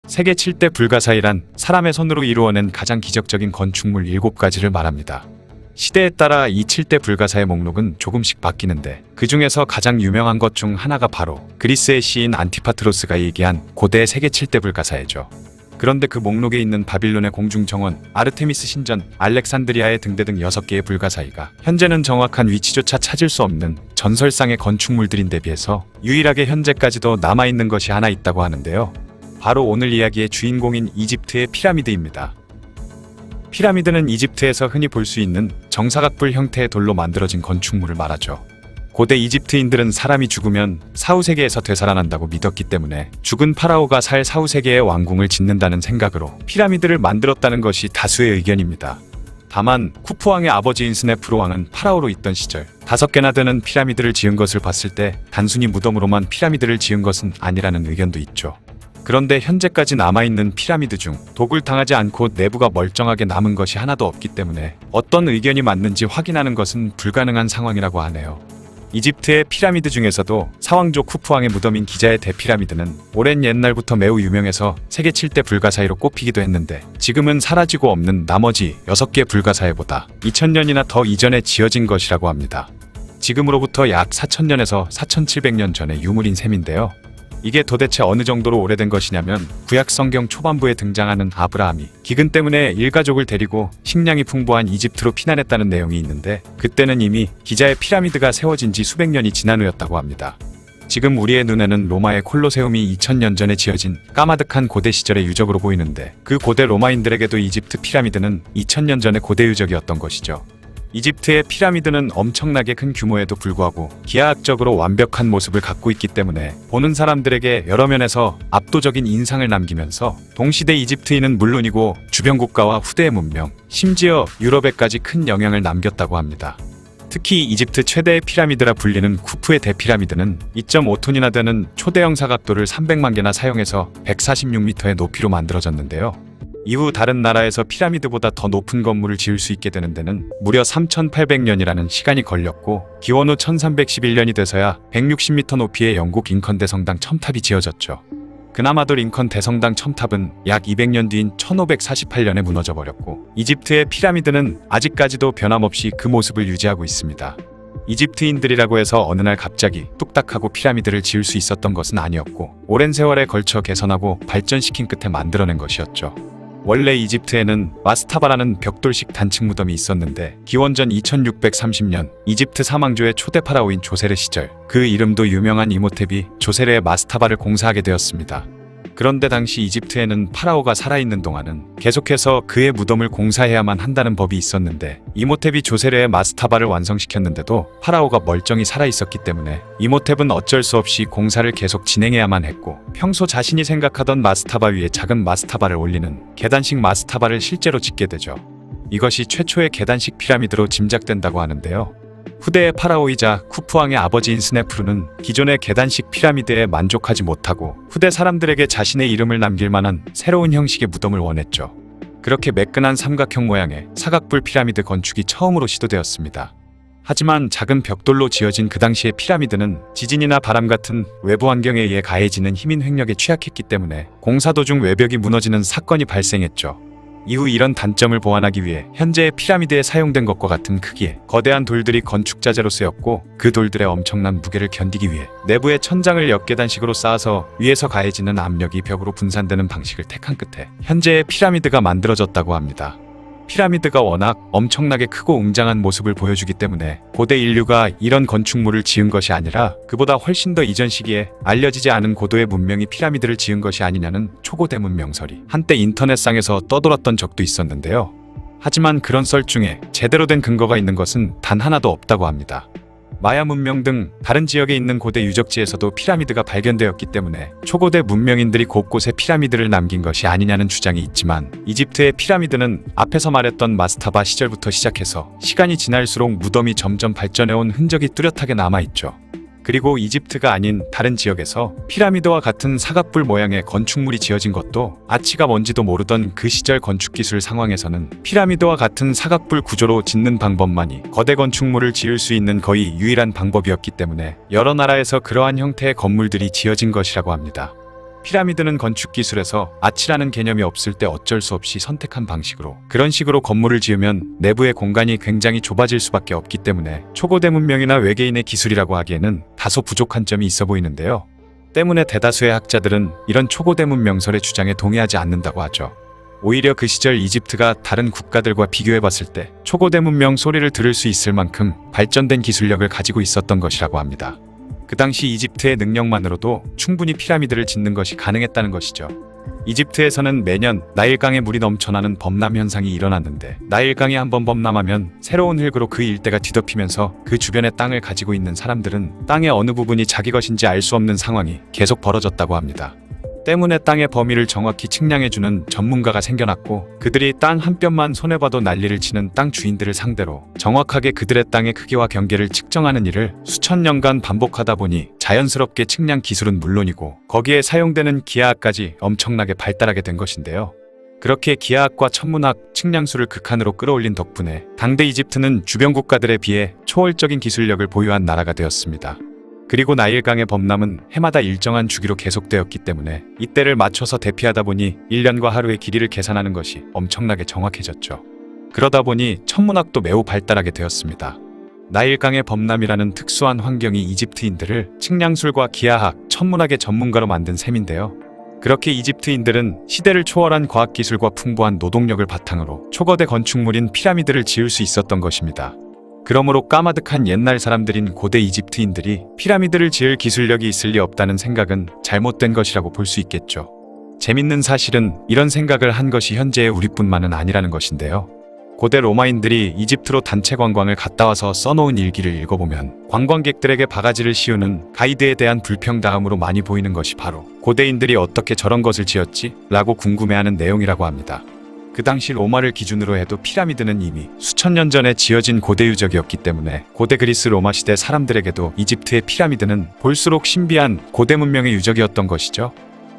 세계 7대 불가사의란 사람의 손으로 이루어낸 가장 기적적인 건축물 7가지를 말합니다. 시대에 따라 이 7대 불가사의 목록은 조금씩 바뀌는데 그 중에서 가장 유명한 것 중 하나가 바로 그리스의 시인 안티파트로스가 얘기한 고대 세계 7대 불가사의죠. 그런데 그 목록에 있는 바빌론의 공중정원, 아르테미스 신전, 알렉산드리아의 등대 등 6개의 불가사의가 현재는 정확한 위치조차 찾을 수 없는 전설상의 건축물들인데 비해서 유일하게 현재까지도 남아있는 것이 하나 있다고 하는데요. 바로 오늘 이야기의 주인공인 이집트의 피라미드입니다. 피라미드는 이집트에서 흔히 볼 수 있는 정사각뿔 형태의 돌로 만들어진 건축물을 말하죠. 고대 이집트인들은 사람이 죽으면 사후세계에서 되살아난다고 믿었기 때문에 죽은 파라오가 살 사후세계의 왕궁을 짓는다는 생각으로 피라미드를 만들었다는 것이 다수의 의견입니다. 다만 쿠프왕의 아버지인 스네프루 왕은 파라오로 있던 시절 5개나 되는 피라미드를 지은 것을 봤을 때 단순히 무덤으로만 피라미드를 지은 것은 아니라는 의견도 있죠. 그런데 현재까지 남아있는 피라미드 중 독을 당하지 않고 내부가 멀쩡하게 남은 것이 하나도 없기 때문에 어떤 의견이 맞는지 확인하는 것은 불가능한 상황이라고 하네요. 이집트의 피라미드 중에서도 사왕조 쿠프왕의 무덤인 기자의 대피라미드는 오랜 옛날부터 매우 유명해서 세계 7대 불가사의로 꼽히기도 했는데 지금은 사라지고 없는 나머지 6개 불가사의보다 2000년이나 더 이전에 지어진 것이라고 합니다. 지금으로부터 약 4000년에서 4700년 전의 유물인 셈인데요. 이게 도대체 어느 정도로 오래된 것이냐면 구약 성경 초반부에 등장하는 아브라함이 기근 때문에 일가족을 데리고 식량이 풍부한 이집트로 피난했다는 내용이 있는데 그때는 이미 기자의 피라미드가 세워진 지 수백 년이 지난 후였다고 합니다. 지금 우리의 눈에는 로마의 콜로세움이 2000년 전에 지어진 까마득한 고대 시절의 유적으로 보이는데 그 고대 로마인들에게도 이집트 피라미드는 2000년 전의 고대 유적이었던 것이죠. 이집트의 피라미드는 엄청나게 큰 규모에도 불구하고 기하학적으로 완벽한 모습을 갖고 있기 때문에 보는 사람들에게 여러 면에서 압도적인 인상을 남기면서 동시대 이집트인은 물론이고 주변 국가와 후대의 문명, 심지어 유럽에까지 큰 영향을 남겼다고 합니다. 특히 이집트 최대의 피라미드라 불리는 쿠프의 대피라미드는 2.5톤이나 되는 초대형 사각돌을 300만 개나 사용해서 146m의 높이로 만들어졌는데요. 이후 다른 나라에서 피라미드보다 더 높은 건물을 지을 수 있게 되는 데는 무려 3800년이라는 시간이 걸렸고 기원 후 1311년이 돼서야 160m 높이의 영국 링컨 대성당 첨탑이 지어졌죠. 그나마도 링컨 대성당 첨탑은 약 200년 뒤인 1548년에 무너져 버렸고 이집트의 피라미드는 아직까지도 변함없이 그 모습을 유지하고 있습니다. 이집트인들이라고 해서 어느 날 갑자기 뚝딱하고 피라미드를 지을 수 있었던 것은 아니었고 오랜 세월에 걸쳐 개선하고 발전시킨 끝에 만들어낸 것이었죠. 원래 이집트에는 마스타바라는 벽돌식 단층 무덤이 있었는데 기원전 2630년 이집트 사망조의 초대 파라오인 조세르 시절 그 이름도 유명한 이모텝이 조세르의 마스타바를 공사하게 되었습니다. 그런데 당시 이집트에는 파라오가 살아있는 동안은 계속해서 그의 무덤을 공사해야만 한다는 법이 있었는데 이모텝이 조세르의 마스타바를 완성시켰는데도 파라오가 멀쩡히 살아있었기 때문에 이모텝은 어쩔 수 없이 공사를 계속 진행해야만 했고 평소 자신이 생각하던 마스타바 위에 작은 마스타바를 올리는 계단식 마스타바를 실제로 짓게 되죠. 이것이 최초의 계단식 피라미드로 짐작된다고 하는데요. 후대의 파라오이자 쿠프왕의 아버지인 스네프루는 기존의 계단식 피라미드에 만족하지 못하고 후대 사람들에게 자신의 이름을 남길 만한 새로운 형식의 무덤을 원했죠. 그렇게 매끈한 삼각형 모양의 사각뿔 피라미드 건축이 처음으로 시도되었습니다. 하지만 작은 벽돌로 지어진 그 당시의 피라미드는 지진이나 바람 같은 외부 환경에 의해 가해지는 힘인 횡력에 취약했기 때문에 공사 도중 외벽이 무너지는 사건이 발생했죠. 이후 이런 단점을 보완하기 위해 현재의 피라미드에 사용된 것과 같은 크기의 거대한 돌들이 건축 자재로 쓰였고 그 돌들의 엄청난 무게를 견디기 위해 내부에 천장을 역계단식으로 쌓아서 위에서 가해지는 압력이 벽으로 분산되는 방식을 택한 끝에 현재의 피라미드가 만들어졌다고 합니다. 피라미드가 워낙 엄청나게 크고 웅장한 모습을 보여주기 때문에 고대 인류가 이런 건축물을 지은 것이 아니라 그보다 훨씬 더 이전 시기에 알려지지 않은 고도의 문명이 피라미드를 지은 것이 아니냐는 초고대 문명설이 한때 인터넷상에서 떠돌았던 적도 있었는데요. 하지만 그런 썰 중에 제대로 된 근거가 있는 것은 단 하나도 없다고 합니다. 마야 문명 등 다른 지역에 있는 고대 유적지에서도 피라미드가 발견되었기 때문에 초고대 문명인들이 곳곳에 피라미드를 남긴 것이 아니냐는 주장이 있지만 이집트의 피라미드는 앞에서 말했던 마스타바 시절부터 시작해서 시간이 지날수록 무덤이 점점 발전해온 흔적이 뚜렷하게 남아있죠. 그리고 이집트가 아닌 다른 지역에서 피라미드와 같은 사각뿔 모양의 건축물이 지어진 것도 아치가 뭔지도 모르던 그 시절 건축기술 상황에서는 피라미드와 같은 사각뿔 구조로 짓는 방법만이 거대 건축물을 지을 수 있는 거의 유일한 방법이었기 때문에 여러 나라에서 그러한 형태의 건물들이 지어진 것이라고 합니다. 피라미드는 건축 기술에서 아치라는 개념이 없을 때 어쩔 수 없이 선택한 방식으로, 그런 식으로 건물을 지으면 내부의 공간이 굉장히 좁아질 수밖에 없기 때문에 초고대 문명이나 외계인의 기술이라고 하기에는 다소 부족한 점이 있어 보이는데요. 때문에 대다수의 학자들은 이런 초고대 문명설의 주장에 동의하지 않는다고 하죠. 오히려 그 시절 이집트가 다른 국가들과 비교해봤을 때 초고대 문명 소리를 들을 수 있을 만큼 발전된 기술력을 가지고 있었던 것이라고 합니다. 그 당시 이집트의 능력만으로도 충분히 피라미드를 짓는 것이 가능했다는 것이죠. 이집트에서는 매년 나일강에 물이 넘쳐나는 범람 현상이 일어났는데, 나일강이 한번 범람하면 새로운 흙으로 그 일대가 뒤덮이면서 그 주변의 땅을 가지고 있는 사람들은 땅의 어느 부분이 자기 것인지 알 수 없는 상황이 계속 벌어졌다고 합니다. 때문에 땅의 범위를 정확히 측량해주는 전문가가 생겨났고, 그들이 땅 한 뼘만 손해봐도 난리를 치는 땅 주인들을 상대로 정확하게 그들의 땅의 크기와 경계를 측정하는 일을 수천 년간 반복하다 보니 자연스럽게 측량 기술은 물론이고 거기에 사용되는 기하학까지 엄청나게 발달하게 된 것인데요. 그렇게 기하학과 천문학, 측량술을 극한으로 끌어올린 덕분에 당대 이집트는 주변 국가들에 비해 초월적인 기술력을 보유한 나라가 되었습니다. 그리고 나일강의 범람은 해마다 일정한 주기로 계속되었기 때문에 이때를 맞춰서 대피하다 보니 1년과 하루의 길이를 계산하는 것이 엄청나게 정확해졌죠. 그러다 보니 천문학도 매우 발달하게 되었습니다. 나일강의 범람이라는 특수한 환경이 이집트인들을 측량술과 기하학, 천문학의 전문가로 만든 셈인데요. 그렇게 이집트인들은 시대를 초월한 과학기술과 풍부한 노동력을 바탕으로 초거대 건축물인 피라미드를 지을 수 있었던 것입니다. 그러므로 까마득한 옛날 사람들인 고대 이집트인들이 피라미드를 지을 기술력이 있을 리 없다는 생각은 잘못된 것이라고 볼 수 있겠죠. 재밌는 사실은 이런 생각을 한 것이 현재의 우리뿐만은 아니라는 것인데요. 고대 로마인들이 이집트로 단체 관광을 갔다 와서 써놓은 일기를 읽어보면 관광객들에게 바가지를 씌우는 가이드에 대한 불평다음으로 많이 보이는 것이 바로 고대인들이 어떻게 저런 것을 지었지? 라고 궁금해하는 내용이라고 합니다. 그 당시 로마를 기준으로 해도 피라미드는 이미 수천 년 전에 지어진 고대 유적이었기 때문에 고대 그리스 로마 시대 사람들에게도 이집트의 피라미드는 볼수록 신비한 고대 문명의 유적이었던 것이죠.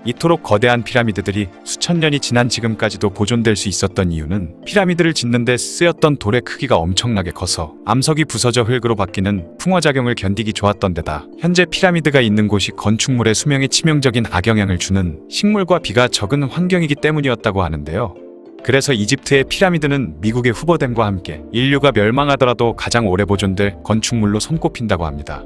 이토록 거대한 피라미드들이 수천 년이 지난 지금까지도 보존될 수 있었던 이유는 피라미드를 짓는 데 쓰였던 돌의 크기가 엄청나게 커서 암석이 부서져 흙으로 바뀌는 풍화작용을 견디기 좋았던 데다 현재 피라미드가 있는 곳이 건축물의 수명에 치명적인 악영향을 주는 식물과 비가 적은 환경이기 때문이었다고 하는데요. 그래서 이집트의 피라미드는 미국의 후보댐과 함께 인류가 멸망하더라도 가장 오래 보존될 건축물로 손꼽힌다고 합니다.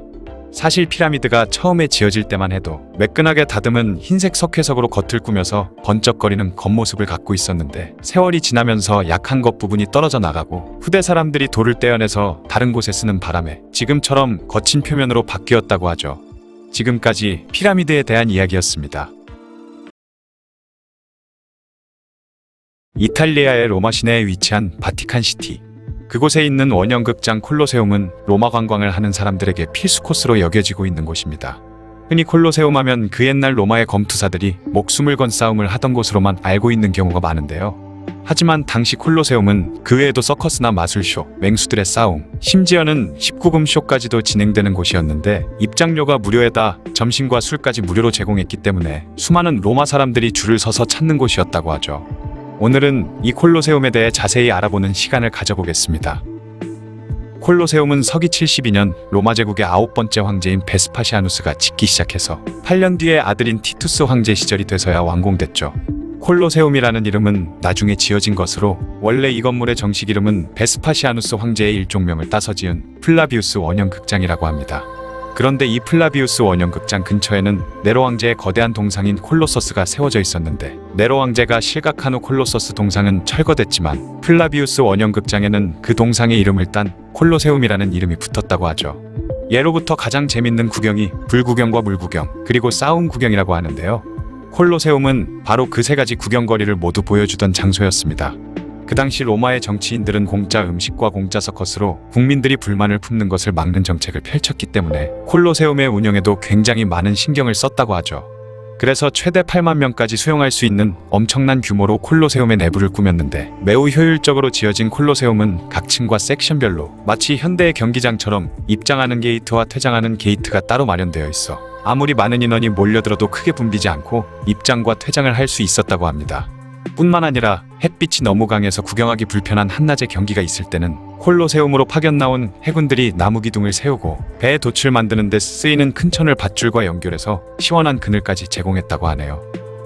사실 피라미드가 처음에 지어질 때만 해도 매끈하게 다듬은 흰색 석회석으로 겉을 꾸며서 번쩍거리는 겉모습을 갖고 있었는데, 세월이 지나면서 약한 것 부분이 떨어져 나가고 후대 사람들이 돌을 떼어내서 다른 곳에 쓰는 바람에 지금처럼 거친 표면으로 바뀌었다고 하죠. 지금까지 피라미드에 대한 이야기였습니다. 이탈리아의 로마 시내에 위치한 바티칸시티. 그곳에 있는 원형극장 콜로세움은 로마 관광을 하는 사람들에게 필수 코스로 여겨지고 있는 곳입니다. 흔히 콜로세움 하면 그 옛날 로마의 검투사들이 목숨을 건 싸움을 하던 곳으로만 알고 있는 경우가 많은데요. 하지만 당시 콜로세움은 그 외에도 서커스나 마술쇼, 맹수들의 싸움, 심지어는 19금 쇼까지도 진행되는 곳이었는데, 입장료가 무료에다 점심과 술까지 무료로 제공했기 때문에 수많은 로마 사람들이 줄을 서서 찾는 곳이었다고 하죠. 오늘은 이 콜로세움에 대해 자세히 알아보는 시간을 가져보겠습니다. 콜로세움은 서기 72년 로마 제국의 9번째 황제인 베스파시아누스가 짓기 시작해서 8년 뒤에 아들인 티투스 황제 시절이 돼서야 완공됐죠. 콜로세움이라는 이름은 나중에 지어진 것으로, 원래 이 건물의 정식 이름은 베스파시아누스 황제의 일종명을 따서 지은 플라비우스 원형극장이라고 합니다. 그런데 이 플라비우스 원형극장 근처에는 네로 황제의 거대한 동상인 콜로서스가 세워져 있었는데, 네로 황제가 실각한 후 콜로서스 동상은 철거됐지만 플라비우스 원형극장에는 그 동상의 이름을 딴 콜로세움이라는 이름이 붙었다고 하죠. 예로부터 가장 재밌는 구경이 불구경과 물구경, 그리고 싸움 구경이라고 하는데요. 콜로세움은 바로 그 세 가지 구경거리를 모두 보여주던 장소였습니다. 그 당시 로마의 정치인들은 공짜 음식과 공짜 서커스로 국민들이 불만을 품는 것을 막는 정책을 펼쳤기 때문에 콜로세움의 운영에도 굉장히 많은 신경을 썼다고 하죠. 그래서 최대 8만 명까지 수용할 수 있는 엄청난 규모로 콜로세움의 내부를 꾸몄는데, 매우 효율적으로 지어진 콜로세움은 각 층과 섹션별로 마치 현대의 경기장처럼 입장하는 게이트와 퇴장하는 게이트가 따로 마련되어 있어 아무리 많은 인원이 몰려들어도 크게 붐비지 않고 입장과 퇴장을 할 수 있었다고 합니다. 뿐만 아니라 햇빛이 너무 강해서 구경하기 불편한 한낮의 경기가 있을 때는 콜로세움으로 파견 나온 해군들이 나무 기둥을 세우고 배 돛을 만드는 데 쓰이는 큰 천을 밧줄과 연결해서 시원한 그늘까지 제공했다고 하네요.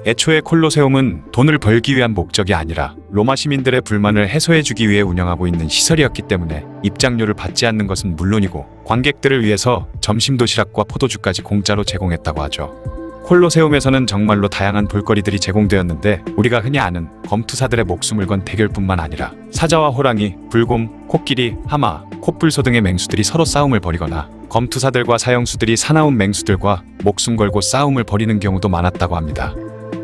애초에 콜로세움은 돈을 벌기 위한 목적이 아니라 로마 시민들의 불만을 해소해주기 위해 운영하고 있는 시설이었기 때문에 입장료를 받지 않는 것은 물론이고 관객들을 위해서 점심 도시락과 포도주까지 공짜로 제공했다고 하죠. 콜로세움에서는 정말로 다양한 볼거리들이 제공되었는데 우리가 흔히 아는 검투사들의 목숨을 건 대결뿐만 아니라 사자와 호랑이, 불곰, 코끼리, 하마, 콧불소 등의 맹수들이 서로 싸움을 벌이거나 검투사들과 사형수들이 사나운 맹수들과 목숨 걸고 싸움을 벌이는 경우도 많았다고 합니다.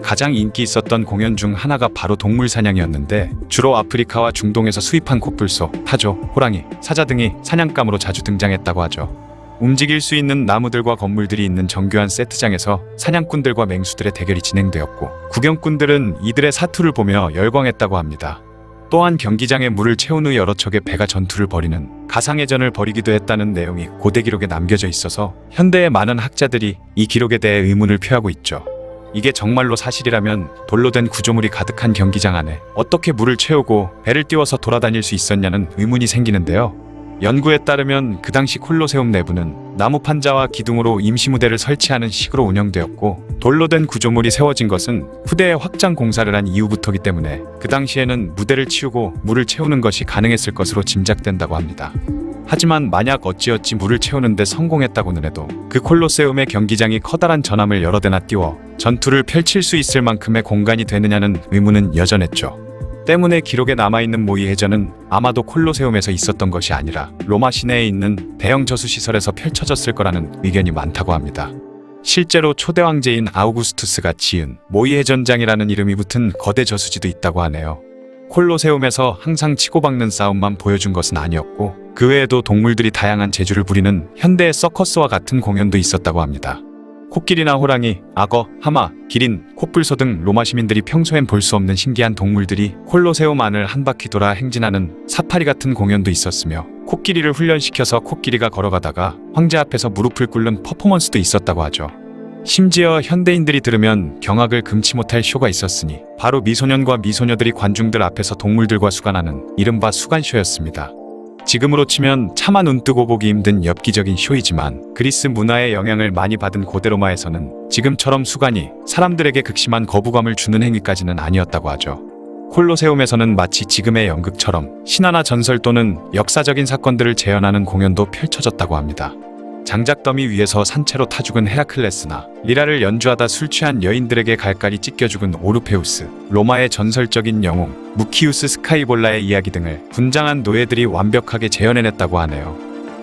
가장 인기 있었던 공연 중 하나가 바로 동물 사냥이었는데 주로 아프리카와 중동에서 수입한 콧불소, 타조, 호랑이, 사자 등이 사냥감으로 자주 등장했다고 하죠. 움직일 수 있는 나무들과 건물들이 있는 정교한 세트장에서 사냥꾼들과 맹수들의 대결이 진행되었고 구경꾼들은 이들의 사투를 보며 열광했다고 합니다. 또한 경기장에 물을 채운 후 여러 척의 배가 전투를 벌이는 가상회전을 벌이기도 했다는 내용이 고대 기록에 남겨져 있어서 현대의 많은 학자들이 이 기록에 대해 의문을 표하고 있죠. 이게 정말로 사실이라면 돌로 된 구조물이 가득한 경기장 안에 어떻게 물을 채우고 배를 띄워서 돌아다닐 수 있었냐는 의문이 생기는데요. 연구에 따르면 그 당시 콜로세움 내부는 나무 판자와 기둥으로 임시 무대를 설치하는 식으로 운영되었고 돌로 된 구조물이 세워진 것은 후대에 확장 공사를 한 이후부터기 때문에 그 당시에는 무대를 치우고 물을 채우는 것이 가능했을 것으로 짐작된다고 합니다. 하지만 만약 어찌어찌 물을 채우는데 성공했다고는 해도 그 콜로세움의 경기장이 커다란 전함을 여러 대나 띄워 전투를 펼칠 수 있을 만큼의 공간이 되느냐는 의문은 여전했죠. 때문에 기록에 남아있는 모의해전은 아마도 콜로세움에서 있었던 것이 아니라 로마 시내에 있는 대형 저수시설에서 펼쳐졌을 거라는 의견이 많다고 합니다. 실제로 초대 황제인 아우구스투스가 지은 모의해전장이라는 이름이 붙은 거대 저수지도 있다고 하네요. 콜로세움에서 항상 치고박는 싸움만 보여준 것은 아니었고 그 외에도 동물들이 다양한 재주를 부리는 현대의 서커스와 같은 공연도 있었다고 합니다. 코끼리나 호랑이, 악어, 하마, 기린, 콧불소 등 로마 시민들이 평소엔 볼 수 없는 신기한 동물들이 콜로세움 안을 한 바퀴 돌아 행진하는 사파리 같은 공연도 있었으며 코끼리를 훈련시켜서 코끼리가 걸어가다가 황제 앞에서 무릎을 꿇는 퍼포먼스도 있었다고 하죠. 심지어 현대인들이 들으면 경악을 금치 못할 쇼가 있었으니 바로 미소년과 미소녀들이 관중들 앞에서 동물들과 수간하는 이른바 수간쇼였습니다. 지금으로 치면 차마 눈뜨고 보기 힘든 엽기적인 쇼이지만 그리스 문화의 영향을 많이 받은 고대 로마에서는 지금처럼 수간이 사람들에게 극심한 거부감을 주는 행위까지는 아니었다고 하죠. 콜로세움에서는 마치 지금의 연극처럼 신화나 전설 또는 역사적인 사건들을 재현하는 공연도 펼쳐졌다고 합니다. 장작더미 위에서 산채로 타 죽은 헤라클레스나 리라를 연주하다 술 취한 여인들에게 갈갈이 찢겨 죽은 오르페우스, 로마의 전설적인 영웅 무키우스 스카이볼라의 이야기 등을 분장한 노예들이 완벽하게 재현해냈다고 하네요.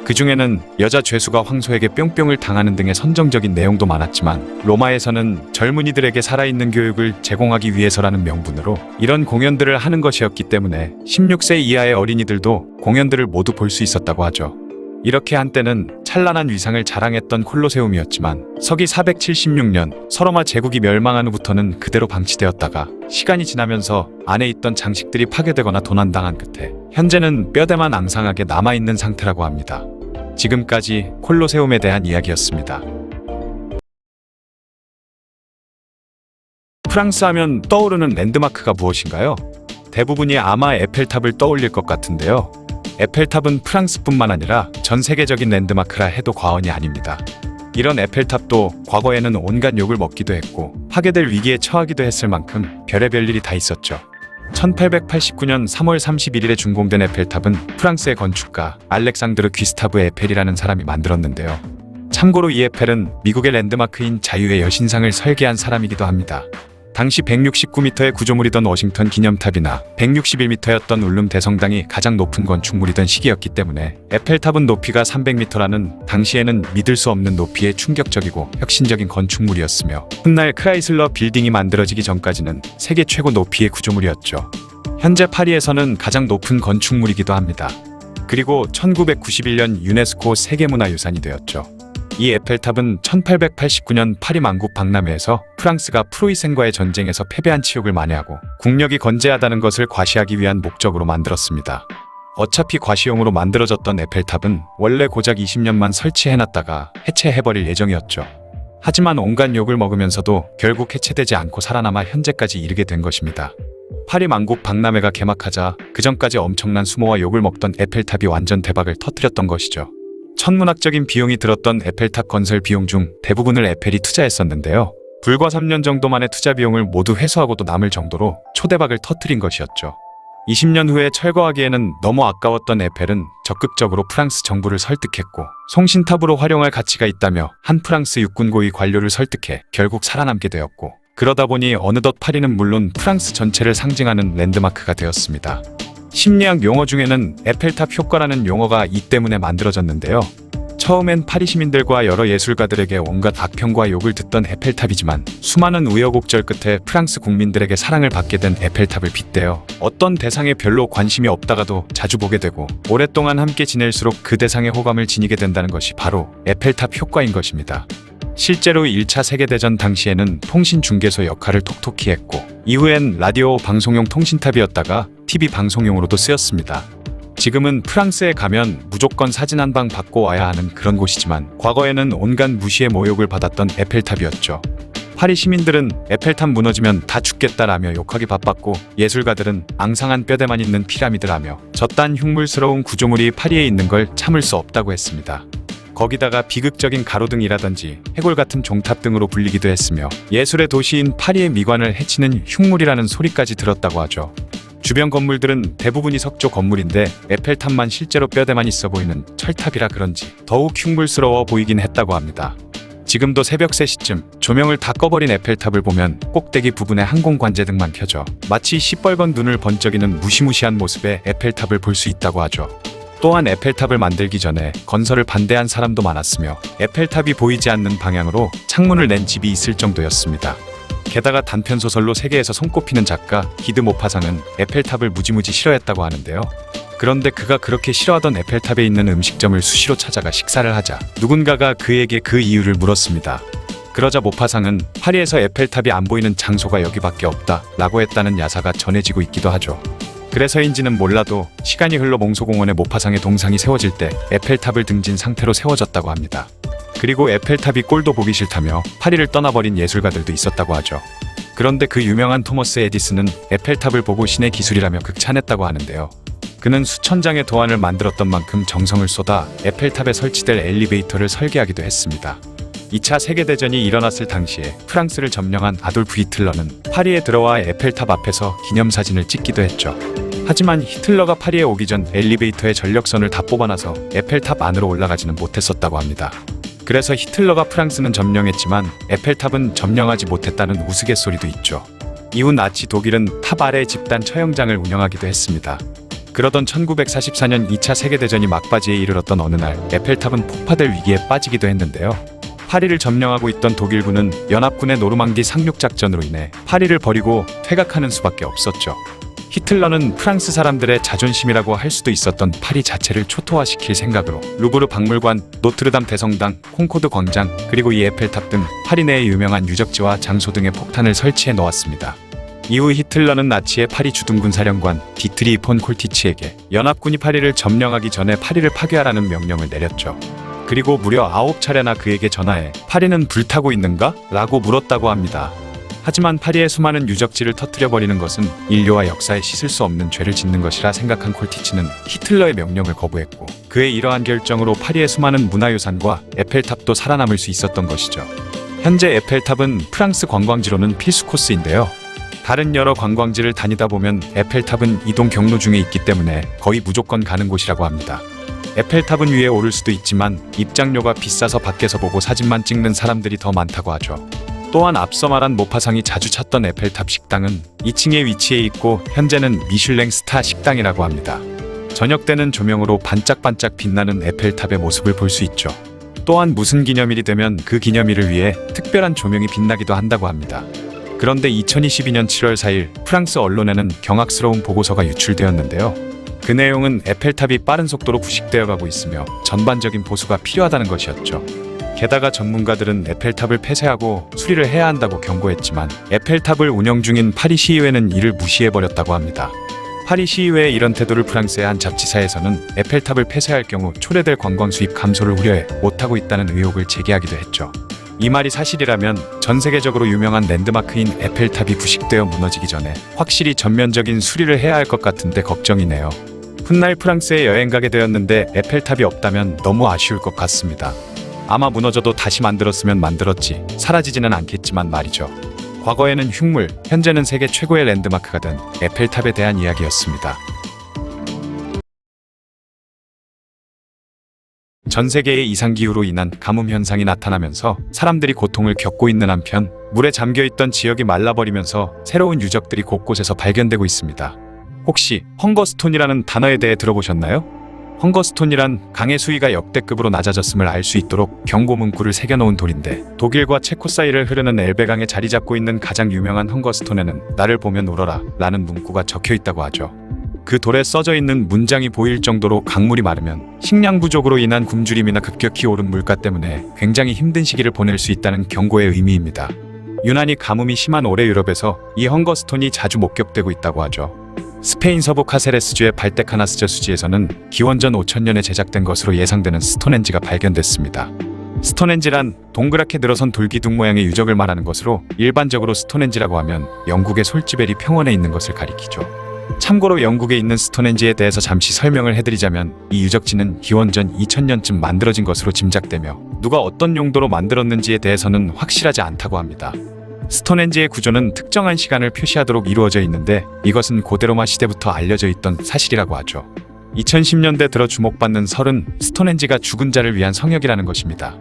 그 중에는 여자 죄수가 황소에게 뿅뿅을 당하는 등의 선정적인 내용도 많았지만 로마에서는 젊은이들에게 살아있는 교육을 제공하기 위해서라는 명분으로 이런 공연들을 하는 것이었기 때문에 16세 이하의 어린이들도 공연들을 모두 볼 수 있었다고 하죠. 이렇게 한때는 찬란한 위상을 자랑했던 콜로세움이었지만 서기 476년 서로마 제국이 멸망한 후부터는 그대로 방치되었다가 시간이 지나면서 안에 있던 장식들이 파괴되거나 도난당한 끝에 현재는 뼈대만 앙상하게 남아있는 상태라고 합니다. 지금까지 콜로세움에 대한 이야기였습니다. 프랑스 하면 떠오르는 랜드마크가 무엇인가요? 대부분이 아마 에펠탑을 떠올릴 것 같은데요. 에펠탑은 프랑스뿐만 아니라 전 세계적인 랜드마크라 해도 과언이 아닙니다. 이런 에펠탑도 과거에는 온갖 욕을 먹기도 했고 파괴될 위기에 처하기도 했을 만큼 별의별 일이 다 있었죠. 1889년 3월 31일에 준공된 에펠탑은 프랑스의 건축가 알렉상드르 귀스타브 에펠이라는 사람이 만들었는데요. 참고로 이 에펠은 미국의 랜드마크인 자유의 여신상을 설계한 사람이기도 합니다. 당시 169m의 구조물이던 워싱턴 기념탑이나 161m였던 울름 대성당이 가장 높은 건축물이던 시기였기 때문에 에펠탑은 높이가 300m라는 당시에는 믿을 수 없는 높이의 충격적이고 혁신적인 건축물이었으며 훗날 크라이슬러 빌딩이 만들어지기 전까지는 세계 최고 높이의 구조물이었죠. 현재 파리에서는 가장 높은 건축물이기도 합니다. 그리고 1991년 유네스코 세계문화유산이 되었죠. 이 에펠탑은 1889년 파리 만국 박람회에서 프랑스가 프로이센과의 전쟁에서 패배한 치욕을 만회하고 국력이 건재하다는 것을 과시하기 위한 목적으로 만들었습니다. 어차피 과시용으로 만들어졌던 에펠탑은 원래 고작 20년만 설치해놨다가 해체해버릴 예정이었죠. 하지만 온갖 욕을 먹으면서도 결국 해체되지 않고 살아남아 현재까지 이르게 된 것입니다. 파리 만국 박람회가 개막하자 그전까지 엄청난 수모와 욕을 먹던 에펠탑이 완전 대박을 터뜨렸던 것이죠. 천문학적인 비용이 들었던 에펠탑 건설 비용 중 대부분을 에펠이 투자했었는데요. 불과 3년 정도 만에 투자 비용을 모두 회수하고도 남을 정도로 초대박을 터뜨린 것이었죠. 20년 후에 철거하기에는 너무 아까웠던 에펠은 적극적으로 프랑스 정부를 설득했고 송신탑으로 활용할 가치가 있다며 한 프랑스 육군 고위 관료를 설득해 결국 살아남게 되었고, 그러다 보니 어느덧 파리는 물론 프랑스 전체를 상징하는 랜드마크가 되었습니다. 심리학 용어 중에는 에펠탑 효과라는 용어가 이 때문에 만들어졌는데요. 처음엔 파리 시민들과 여러 예술가들에게 온갖 악평과 욕을 듣던 에펠탑이지만 수많은 우여곡절 끝에 프랑스 국민들에게 사랑을 받게 된 에펠탑을 빗대어 어떤 대상에 별로 관심이 없다가도 자주 보게 되고 오랫동안 함께 지낼수록 그 대상에 호감을 지니게 된다는 것이 바로 에펠탑 효과인 것입니다. 실제로 1차 세계대전 당시에는 통신 중개소 역할을 톡톡히 했고 이후엔 라디오 방송용 통신탑이었다가 TV 방송용으로도 쓰였습니다. 지금은 프랑스에 가면 무조건 사진 한 방 받고 와야 하는 그런 곳이지만 과거에는 온갖 무시의 모욕을 받았던 에펠탑이었죠. 파리 시민들은 에펠탑 무너지면 다 죽겠다라며 욕하기 바빴고 예술가들은 앙상한 뼈대만 있는 피라미드라며 저딴 흉물스러운 구조물이 파리에 있는 걸 참을 수 없다고 했습니다. 거기다가 비극적인 가로등이라든지 해골 같은 종탑 등으로 불리기도 했으며 예술의 도시인 파리의 미관을 해치는 흉물이라는 소리까지 들었다고 하죠. 주변 건물들은 대부분이 석조 건물인데 에펠탑만 실제로 뼈대만 있어 보이는 철탑이라 그런지 더욱 흉물스러워 보이긴 했다고 합니다. 지금도 새벽 3시쯤 조명을 다 꺼버린 에펠탑을 보면 꼭대기 부분에 항공관제등만 켜져 마치 시뻘건 눈을 번쩍이는 무시무시한 모습의 에펠탑을 볼 수 있다고 하죠. 또한 에펠탑을 만들기 전에 건설을 반대한 사람도 많았으며 에펠탑이 보이지 않는 방향으로 창문을 낸 집이 있을 정도였습니다. 게다가 단편소설로 세계에서 손꼽히는 작가 기드 모파상은 에펠탑을 무지무지 싫어했다고 하는데요. 그런데 그가 그렇게 싫어하던 에펠탑에 있는 음식점을 수시로 찾아가 식사를 하자 누군가가 그에게 그 이유를 물었습니다. 그러자 모파상은 파리에서 에펠탑이 안 보이는 장소가 여기밖에 없다 라고 했다는 야사가 전해지고 있기도 하죠. 그래서인지는 몰라도 시간이 흘러 몽소공원에 모파상의 동상이 세워질 때 에펠탑을 등진 상태로 세워졌다고 합니다. 그리고 에펠탑이 꼴도 보기 싫다며 파리를 떠나버린 예술가들도 있었다고 하죠. 그런데 그 유명한 토머스 에디슨은 에펠탑을 보고 신의 기술이라며 극찬했다고 하는데요. 그는 수천 장의 도안을 만들었던 만큼 정성을 쏟아 에펠탑에 설치될 엘리베이터를 설계하기도 했습니다. 2차 세계대전이 일어났을 당시에 프랑스를 점령한 아돌프 히틀러는 파리에 들어와 에펠탑 앞에서 기념사진을 찍기도 했죠. 하지만 히틀러가 파리에 오기 전 엘리베이터의 전력선을 다 뽑아놔서 에펠탑 안으로 올라가지는 못했었다고 합니다. 그래서 히틀러가 프랑스는 점령했지만 에펠탑은 점령하지 못했다는 우스갯소리도 있죠. 이후 나치 독일은 탑 아래 집단 처형장을 운영하기도 했습니다. 그러던 1944년 2차 세계대전이 막바지에 이르렀던 어느 날 에펠탑은 폭파될 위기에 빠지기도 했는데요. 파리를 점령하고 있던 독일군은 연합군의 노르망디 상륙작전으로 인해 파리를 버리고 퇴각하는 수밖에 없었죠. 히틀러는 프랑스 사람들의 자존심이라고 할 수도 있었던 파리 자체를 초토화시킬 생각으로 루브르 박물관, 노트르담 대성당, 콩코드 광장, 그리고 이 에펠탑 등 파리 내의 유명한 유적지와 장소 등에 폭탄을 설치해 놓았습니다. 이후 히틀러는 나치의 파리 주둔군 사령관 디트리 폰 콜티치에게 연합군이 파리를 점령하기 전에 파리를 파괴하라는 명령을 내렸죠. 그리고 무려 9차례나 그에게 전화해 파리는 불타고 있는가? 라고 물었다고 합니다. 하지만 파리의 수많은 유적지를 터뜨려버리는 것은 인류와 역사에 씻을 수 없는 죄를 짓는 것이라 생각한 콜티치는 히틀러의 명령을 거부했고 그의 이러한 결정으로 파리의 수많은 문화유산과 에펠탑도 살아남을 수 있었던 것이죠. 현재 에펠탑은 프랑스 관광지로는 필수 코스인데요. 다른 여러 관광지를 다니다 보면 에펠탑은 이동 경로 중에 있기 때문에 거의 무조건 가는 곳이라고 합니다. 에펠탑은 위에 오를 수도 있지만 입장료가 비싸서 밖에서 보고 사진만 찍는 사람들이 더 많다고 하죠. 또한 앞서 말한 모파상이 자주 찾던 에펠탑 식당은 2층에 위치해 있고 현재는 미슐랭 스타 식당이라고 합니다. 저녁 때는 조명으로 반짝반짝 빛나는 에펠탑의 모습을 볼 수 있죠. 또한 무슨 기념일이 되면 그 기념일을 위해 특별한 조명이 빛나기도 한다고 합니다. 그런데 2022년 7월 4일 프랑스 언론에는 경악스러운 보고서가 유출되었는데요. 그 내용은 에펠탑이 빠른 속도로 부식되어 가고 있으며 전반적인 보수가 필요하다는 것이었죠. 게다가 전문가들은 에펠탑을 폐쇄하고 수리를 해야 한다고 경고했지만 에펠탑을 운영 중인 파리 시의회는 이를 무시해버렸다고 합니다. 파리 시의회의 이런 태도를 프랑스의 한 잡지사에서는 에펠탑을 폐쇄할 경우 초래될 관광 수입 감소를 우려해 못하고 있다는 의혹을 제기하기도 했죠. 이 말이 사실이라면 전 세계적으로 유명한 랜드마크인 에펠탑이 부식되어 무너지기 전에 확실히 전면적인 수리를 해야 할 것 같은데 걱정이네요. 훗날 프랑스에 여행 가게 되었는데 에펠탑이 없다면 너무 아쉬울 것 같습니다. 아마 무너져도 다시 만들었으면 만들었지 사라지지는 않겠지만 말이죠. 과거에는 흉물, 현재는 세계 최고의 랜드마크가 된 에펠탑에 대한 이야기였습니다. 전 세계의 이상기후로 인한 가뭄 현상이 나타나면서 사람들이 고통을 겪고 있는 한편 물에 잠겨있던 지역이 말라버리면서 새로운 유적들이 곳곳에서 발견되고 있습니다. 혹시 헝거스톤이라는 단어에 대해 들어보셨나요? 헝거스톤이란 강의 수위가 역대급으로 낮아졌음을 알 수 있도록 경고 문구를 새겨놓은 돌인데 독일과 체코 사이를 흐르는 엘베강에 자리 잡고 있는 가장 유명한 헝거스톤에는 나를 보면 울어라 라는 문구가 적혀있다고 하죠. 그 돌에 써져 있는 문장이 보일 정도로 강물이 마르면 식량 부족으로 인한 굶주림이나 급격히 오른 물가 때문에 굉장히 힘든 시기를 보낼 수 있다는 경고의 의미입니다. 유난히 가뭄이 심한 오레 유럽에서 이 헝거스톤이 자주 목격되고 있다고 하죠. 스페인 서부 카세레스주의 발데카나스 저수지에서는 기원전 5000년에 제작된 것으로 예상되는 스톤헨지가 발견됐습니다. 스톤헨지란 동그랗게 늘어선 돌기둥 모양의 유적을 말하는 것으로 일반적으로 스톤헨지라고 하면 영국의 솔지베리 평원에 있는 것을 가리키죠. 참고로 영국에 있는 스톤헨지에 대해서 잠시 설명을 해드리자면 이 유적지는 기원전 2000년쯤 만들어진 것으로 짐작되며 누가 어떤 용도로 만들었는지에 대해서는 확실하지 않다고 합니다. 스톤헨지의 구조는 특정한 시간을 표시하도록 이루어져 있는데 이것은 고대로마 시대부터 알려져 있던 사실이라고 하죠. 2010년대 들어 주목받는 설은 스톤헨지가 죽은 자를 위한 성역이라는 것입니다.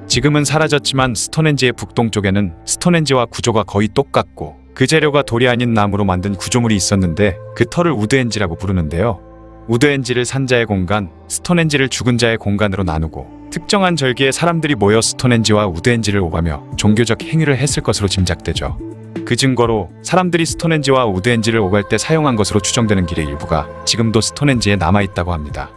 지금은 사라졌지만 스톤헨지의 북동쪽에는 스톤헨지와 구조가 거의 똑같고 그 재료가 돌이 아닌 나무로 만든 구조물이 있었는데 그 터를 우드헨지라고 부르는데요. 우드헨지를 산자의 공간, 스톤헨지를 죽은 자의 공간으로 나누고 특정한 절기에 사람들이 모여 스톤헨지와 우드헨지를 오가며 종교적 행위를 했을 것으로 짐작되죠. 그 증거로 사람들이 스톤헨지와 우드헨지를 오갈 때 사용한 것으로 추정되는 길의 일부가 지금도 스톤헨지에 남아있다고 합니다.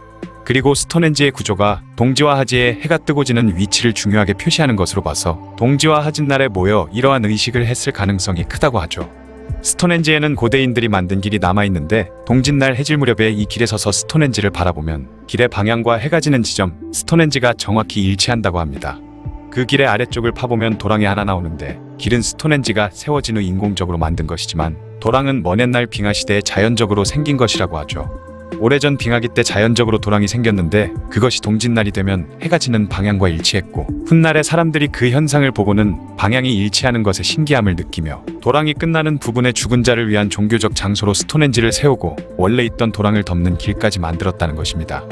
그리고 스톤헨지의 구조가 동지와 하지에 해가 뜨고 지는 위치를 중요하게 표시하는 것으로 봐서 동지와 하진날에 모여 이러한 의식을 했을 가능성이 크다고 하죠. 스톤헨지에는 고대인들이 만든 길이 남아있는데 동짓날 해질 무렵에 이 길에 서서 스톤헨지를 바라보면 길의 방향과 해가 지는 지점, 스톤헨지가 정확히 일치한다고 합니다. 그 길의 아래쪽을 파보면 도랑이 하나 나오는데 길은 스톤헨지가 세워진 후 인공적으로 만든 것이지만 도랑은 먼 옛날 빙하 시대에 자연적으로 생긴 것이라고 하죠. 오래전 빙하기 때 자연적으로 도랑이 생겼는데 그것이 동짓날이 되면 해가 지는 방향과 일치했고 훗날에 사람들이 그 현상을 보고는 방향이 일치하는 것에 신기함을 느끼며 도랑이 끝나는 부분에 죽은 자를 위한 종교적 장소로 스톤헨지를 세우고 원래 있던 도랑을 덮는 길까지 만들었다는 것입니다.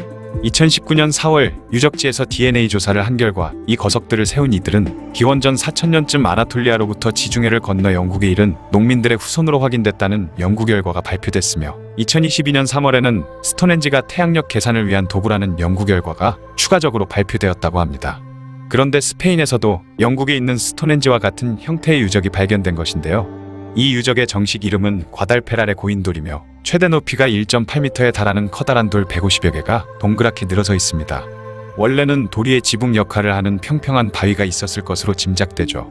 2019년 4월 유적지에서 DNA 조사를 한 결과 이 거석들을 세운 이들은 기원전 4000년쯤 아나톨리아로부터 지중해를 건너 영국에 이른 농민들의 후손으로 확인됐다는 연구 결과가 발표됐으며 2022년 3월에는 스톤헨지가 태양력 계산을 위한 도구라는 연구 결과가 추가적으로 발표되었다고 합니다. 그런데 스페인에서도 영국에 있는 스톤헨지와 같은 형태의 유적이 발견된 것인데요. 이 유적의 정식 이름은 과달페랄의 고인돌이며 최대 높이가 1.8m에 달하는 커다란 돌 150여 개가 동그랗게 늘어서 있습니다. 원래는 도리의 지붕 역할을 하는 평평한 바위가 있었을 것으로 짐작되죠.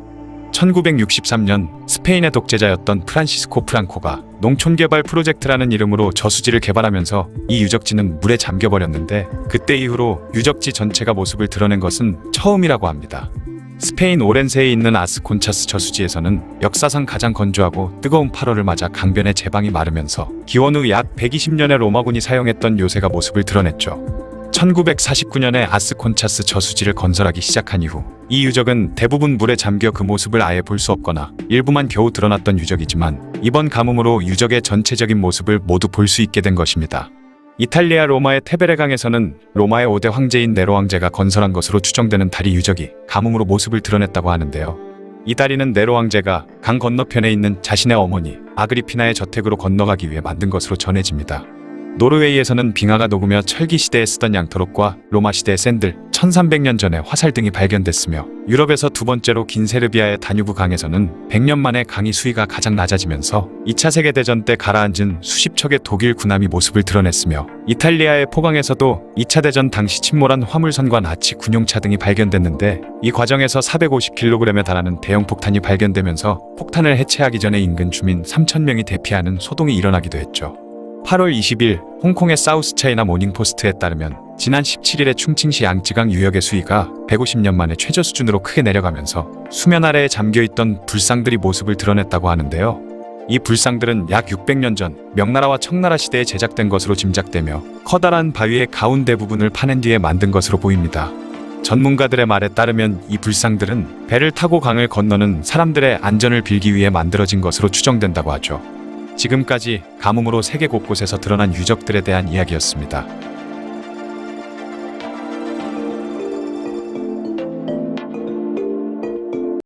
1963년 스페인의 독재자였던 프란시스코 프랑코가 농촌개발 프로젝트라는 이름으로 저수지를 개발하면서 이 유적지는 물에 잠겨버렸는데 그때 이후로 유적지 전체가 모습을 드러낸 것은 처음이라고 합니다. 스페인 오렌세에 있는 아스콘차스 저수지에서는 역사상 가장 건조하고 뜨거운 8월을 맞아 강변의 제방이 마르면서 기원 후 약 120년의 로마군이 사용했던 요새가 모습을 드러냈죠. 1949년에 아스콘차스 저수지를 건설하기 시작한 이후 이 유적은 대부분 물에 잠겨 그 모습을 아예 볼 수 없거나 일부만 겨우 드러났던 유적이지만 이번 가뭄으로 유적의 전체적인 모습을 모두 볼 수 있게 된 것입니다. 이탈리아 로마의 테베레강에서는 로마의 5대 황제인 네로 황제가 건설한 것으로 추정되는 다리 유적이 가뭄으로 모습을 드러냈다고 하는데요. 이 다리는 네로 황제가 강 건너편에 있는 자신의 어머니 아그리피나의 저택으로 건너가기 위해 만든 것으로 전해집니다. 노르웨이에서는 빙하가 녹으며 철기 시대에 쓰던 양토록과 로마 시대의 샌들, 1300년 전에 화살 등이 발견됐으며 유럽에서 두 번째로 긴 세르비아의 다뉴브 강에서는 100년 만에 강의 수위가 가장 낮아지면서 2차 세계대전 때 가라앉은 수십 척의 독일 군함이 모습을 드러냈으며 이탈리아의 포강에서도 2차 대전 당시 침몰한 화물선과 나치 군용차 등이 발견됐는데 이 과정에서 450kg에 달하는 대형 폭탄이 발견되면서 폭탄을 해체하기 전에 인근 주민 3000명이 대피하는 소동이 일어나기도 했죠. 8월 20일 홍콩의 사우스 차이나 모닝포스트에 따르면 지난 17일에 충칭시 양쯔강 유역의 수위가 150년 만에 최저 수준으로 크게 내려가면서 수면 아래에 잠겨있던 불상들이 모습을 드러냈다고 하는데요. 이 불상들은 약 600년 전 명나라와 청나라 시대에 제작된 것으로 짐작되며 커다란 바위의 가운데 부분을 파낸 뒤에 만든 것으로 보입니다. 전문가들의 말에 따르면 이 불상들은 배를 타고 강을 건너는 사람들의 안전을 빌기 위해 만들어진 것으로 추정된다고 하죠. 지금까지 가뭄으로 세계 곳곳에서 드러난 유적들에 대한 이야기였습니다.